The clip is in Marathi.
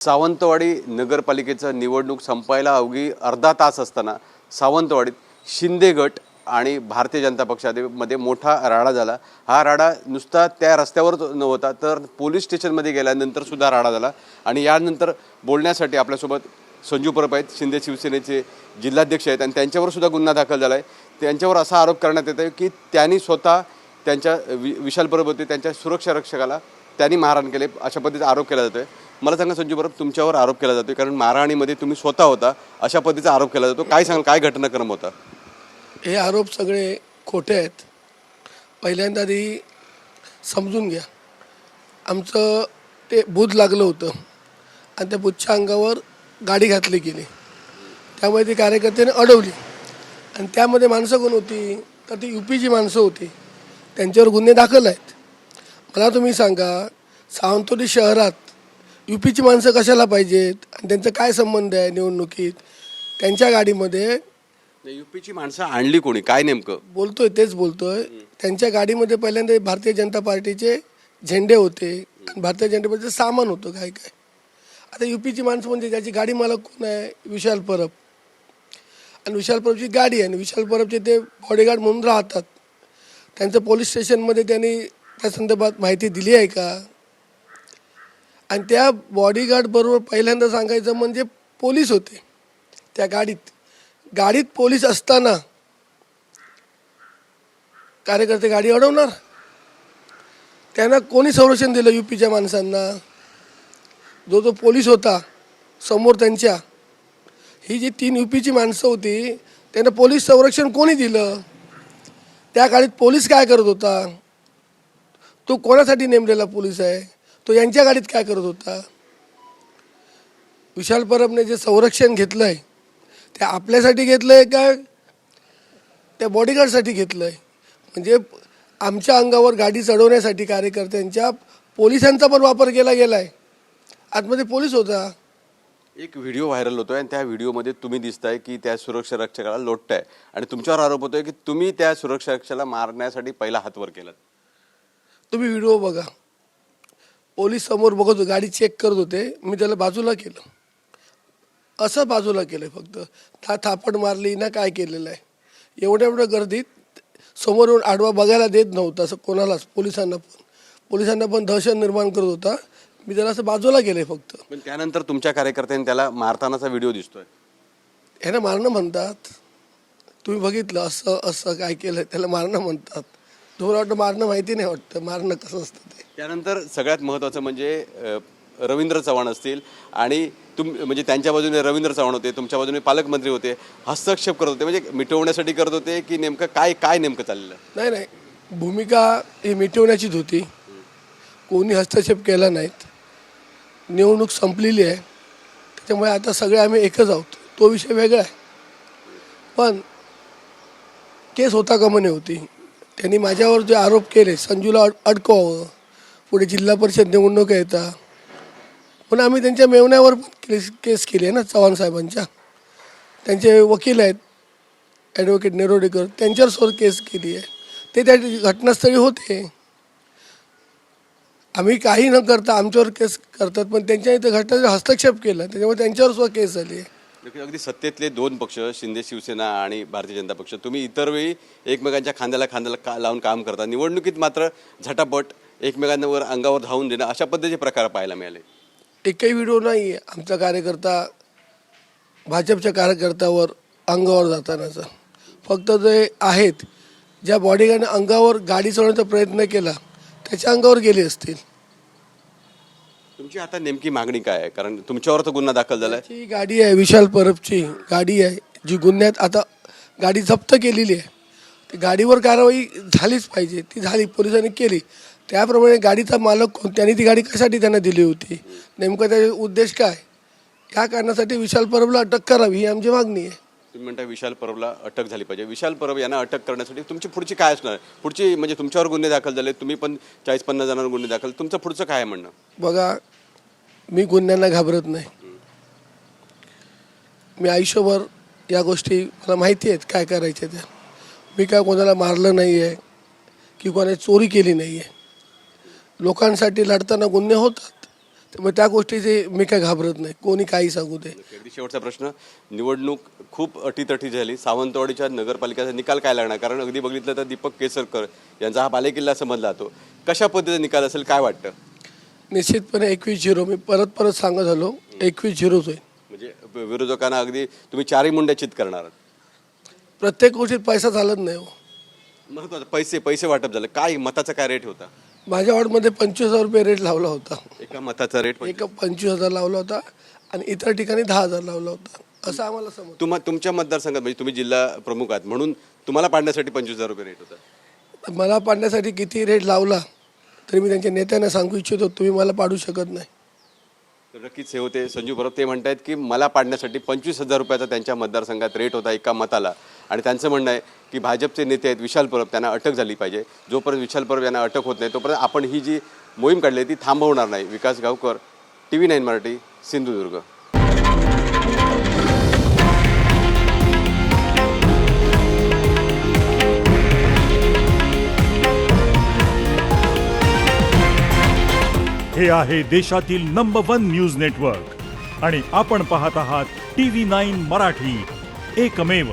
सावंतवाडी नगरपालिकेचं निवडणूक संपायला अवघी अर्धा तास असताना सावंतवाडीत शिंदे गट आणि भारतीय जनता पक्षामध्ये मोठा राडा झाला। हा राडा नुसता त्या रस्त्यावर नव्हता तर पोलीस स्टेशनमध्ये गेल्यानंतर सुद्धा राडा झाला। आणि यानंतर बोलण्यासाठी आपल्यासोबत संजू परब आहेत, शिंदे शिवसेनेचे जिल्हाध्यक्ष आहेत आणि त्यांच्यावर सुद्धा गुन्हा दाखल झाला आहे। त्यांच्यावर असा आरोप करण्यात येत आहे की त्यांनी स्वतः त्यांच्या विशाल परब होते त्यांच्या सुरक्षा रक्षकाला त्यांनी मारहाण केले, अशा पद्धतीचा आरोप केला जातोय। मला सांगा संजू परब, तुमच्यावर आरोप केला जातोय कारण मारहाणीमध्ये तुम्ही स्वतः होता, अशा पद्धतीचा आरोप केला जातो। काय सांगाल, काय घटनाक्रम होता? हे आरोप सगळे खोटे आहेत। पहिल्यांदा आधी समजून घ्या, आमचं ते बूथ लागलं होतं आणि त्या बूथच्या अंगावर गाडी घातली गेली, त्यामुळे ती कार्यकर्त्याने अडवली आणि त्यामध्ये माणसं कोण होती तर ती यूपीची माणसं होती, त्यांच्यावर गुन्हे दाखल आहेत। मला तुम्ही सांगा, सावंतवाडी शहरात यूपीची माणसं कशाला पाहिजेत आणि त्यांचा काय संबंध आहे निवडणुकीत? त्यांच्या गाडीमध्ये यूपीची माणसं आणली कोणी, काय नेमकं बोलतोय तेच बोलतोय। त्यांच्या गाडीमध्ये पहिल्यांदा भारतीय जनता पार्टीचे झेंडे होते आणि भारतीय जनता पार्टीचं सामान होतं काय काय। आता यूपीची माणसं म्हणजे ज्याची गाडी मालक कोण आहे? विशाल परब, आणि विशाल परबची गाडी आहे आणि विशाल परबचे ते बॉडीगार्ड म्हणून राहतात। त्यांचं पोलीस स्टेशनमध्ये त्यांनी त्या संदर्भात माहिती दिली आहे का? आणि त्या बॉडीगार्ड बरोबर पहिल्यांदा सांगायचं म्हणजे पोलीस होते त्या गाडीत पोलीस असताना कार्यकर्ते गाडी अडवणार? त्यांना कोणी संरक्षण दिलं यूपीच्या माणसांना? जो पोलीस होता समोर त्यांच्या, ही जी 3 यूपीची माणसं होती त्यांना पोलीस संरक्षण कोणी दिलं? त्या गाडीत पोलीस काय करत होता? तो कोणासाठी नेमलेला पोलीस आहे? तो यांच्या गाडीत काय करत होता? विशाल परबने जे संरक्षण घेतलं आहे ते आपल्यासाठी घेतलं आहे का त्या बॉडीगार्डसाठी घेतलं आहे? म्हणजे आमच्या अंगावर गाडी चढवण्यासाठी कार्यकर्त्यांच्या पोलिसांचा पण वापर केला गेला आहे। आतमध्ये पोलीस होता। एक व्हिडिओ व्हायरल होतोय आणि त्या व्हिडिओमध्ये तुम्ही दिसताय की त्या सुरक्षा रक्षकाला लोटताय आणि तुमच्यावर आरोप होतोय की तुम्ही त्या सुरक्षा रक्षकाला मारण्यासाठी पहिला हात वर केलात। तुम्ही व्हिडिओ बघा, पोलीस समोर बघत होते, गाडी चेक करत होते, मी त्याला बाजूला केलं, असं बाजूला केलं, फक्त थापड मारली ना काय केलेलं आहे। एवढ्या गर्दीत समोर येऊन आडवा बघायला देत नव्हता असं कोणालाच, पोलिसांना पण दहशत निर्माण करत होता। मी त्याला असं बाजूला केलंय फक्त। पण त्यानंतर तुमच्या कार्यकर्त्यांनी त्याला मारतानाचा व्हिडिओ दिसतोय। ह्याला मारणं म्हणतात। तुम्ही बघितलं असं असं काय केलं, त्याला मारणं म्हणतात। तुम्हाला वाटतं मारणं माहिती नाही, वाटतं मारणं कसं असतं ते। त्यानंतर सगळ्यात महत्त्वाचं म्हणजे रवींद्र चव्हाण असतील आणि म्हणजे त्यांच्या बाजूने रवींद्र चव्हाण होते, तुमच्या बाजूने पालकमंत्री होते, हस्तक्षेप करत होते, म्हणजे मिटवण्यासाठी करत होते की नेमकं काय नेमकं चाललेलं? नाही, भूमिका ही मिटवण्याचीच होती, कोणी हस्तक्षेप केला नाहीत। निवडणूक संपलेली आहे, त्याच्यामुळे आता सगळे आम्ही एकच आहोत, तो विषय वेगळा आहे। पण केस होता कामा नये होती। त्यांनी माझ्यावर जे आरोप केले, संजूला अडकवावं, पुढे जिल्हा परिषद निवडणूक येतात, पण आम्ही त्यांच्या मेवण्यावर पण केस केली आहे ना, चव्हाण साहेबांच्या। त्यांचे वकील आहेत ॲडव्होकेट नेरोडेकर, त्यांच्यावर केस केली आहे, ते त्या घटनास्थळी होते। आम्ही काही न करता आमच्यावर केस करतात, पण त्यांच्या इथे घटनेचा हस्तक्षेप केला, त्याच्यामुळे त्यांच्यावर सुद्धा केस झाली आहे। अगदी सत्तेतले 2 पक्ष, शिंदे शिवसेना आणि भारतीय जनता पक्ष, तुम्ही इतर वेळी एकमेकांच्या खांद्याला लावून काम करता, निवडणुकीत मात्र झटापट, एकमेकांवर अंगावर धावून देणं, अशा पद्धतीचे प्रकार पाहायला मिळाले। एकही व्हिडिओ नाही आहे आमचा कार्यकर्ता भाजपच्या कार्यकर्त्यावर अंगावर जातानाचा। फक्त जे आहेत, ज्या बॉडीगार्डने अंगावर गाडी चढवण्याचा प्रयत्न केला त्याच्या अंगावर गेले असतील। तुमची आता नेमकी मागणी काय आहे? कारण तुमच्यावर तर गुन्हा दाखल झाला आहे। ही गाडी आहे, विशाल परबची गाडी आहे, जी गुन्ह्यात आता गाडी जप्त केलेली आहे। ती गाडीवर कारवाई झालीच पाहिजे, ती झाली, पोलिसांनी केली। त्याप्रमाणे गाडीचा मालक कोण, त्यांनी ती गाडी कशासाठी त्यांना दिली होती, नेमका त्याचा उद्देश काय, या कारणासाठी विशाल परबला अटक करावी ही आमची मागणी आहे। तुम्ही म्हणता विशाल परबला अटक झाली पाहिजे। विशाल परब यांना अटक करण्यासाठी तुमची पुढची काय असणार? पुढची म्हणजे तुमच्यावर गुन्हे दाखल झाले, तुम्ही पण 40-50 जणांवर गुन्हे दाखल, तुमचं पुढचं काय म्हणणं? बघा, मी गुन्ह्यांना घाबरत नाही। मी आयुष्यभर या गोष्टी मला माहिती आहेत काय करायच्या त्या। मी काय कोणाला मारलं नाही आहे की कोणाची चोरी केली नाही आहे। लोकांसाठी लढताना गुन्हे होतात, त्यामुळे त्या गोष्टीचे मी काय घाबरत नाही, कोणी काही सांगू दे. अगदी शेवटचा प्रश्न, निवडणूक खूप अटीतटी झाली, सावंतवाडीच्या नगरपालिकेचा निकाल काय लागणार? कारण अगदी बघितलं तर दीपक केसरकर यांचा हा बालेकिल्ला समजला जातो. कशा पद्धतीचा निकाल असेल काय वाटतं? निश्चितपणे 21-0 मी परत सांगत झालो, 21-0 होईल. म्हणजे विरोधकांना अगदी तुम्ही चारही मुंड्या चित करणार आहात. प्रत्येक गोष्टीत पैसा चालत नाही हो. महत्वाचं पैसे वाटप झालं, काय मताचा काय रेट होता? माझ्या वॉर्डमध्ये 25,000 रुपये रेट लावला होता. एका मताचा रेट एक 25,000 लावला होता आणि इतर ठिकाणी 10,000 लावला होता, असं आम्हाला समजतं. तुमच्या मतदारसंघात म्हणजे तुम्ही जिल्हा प्रमुख आहात म्हणून तुम्हाला पाडण्यासाठी 25,000 रुपये रेट होता. मला पाडण्यासाठी किती रेट लावला तरी मी त्यांच्या नेत्यांना सांगू इच्छितो, तुम्ही मला पाडू शकत नाही. तर नक्कीच हे होते संजू परब. ते म्हणत आहेत की मला पाडण्यासाठी 25,000 रुपयाचा त्यांच्या मतदारसंघात रेट होता एका मताला. आणि त्यांचं म्हणणं आहे की भाजपचे नेते आहेत विशाल परब, त्यांना अटक झाली पाहिजे. जोपर्यंत विशाल परब यांना अटक होत नाही तोपर्यंत आपण ही जी मोहीम काढली ती थांबवणार नाही. विकास गावकर, TV9 मराठी, सिंधुदुर्ग. हे आहे देशातील नंबर 1 न्यूज नेटवर्क आणि आपण पाहत आहात TV9 मराठी, एकमेव.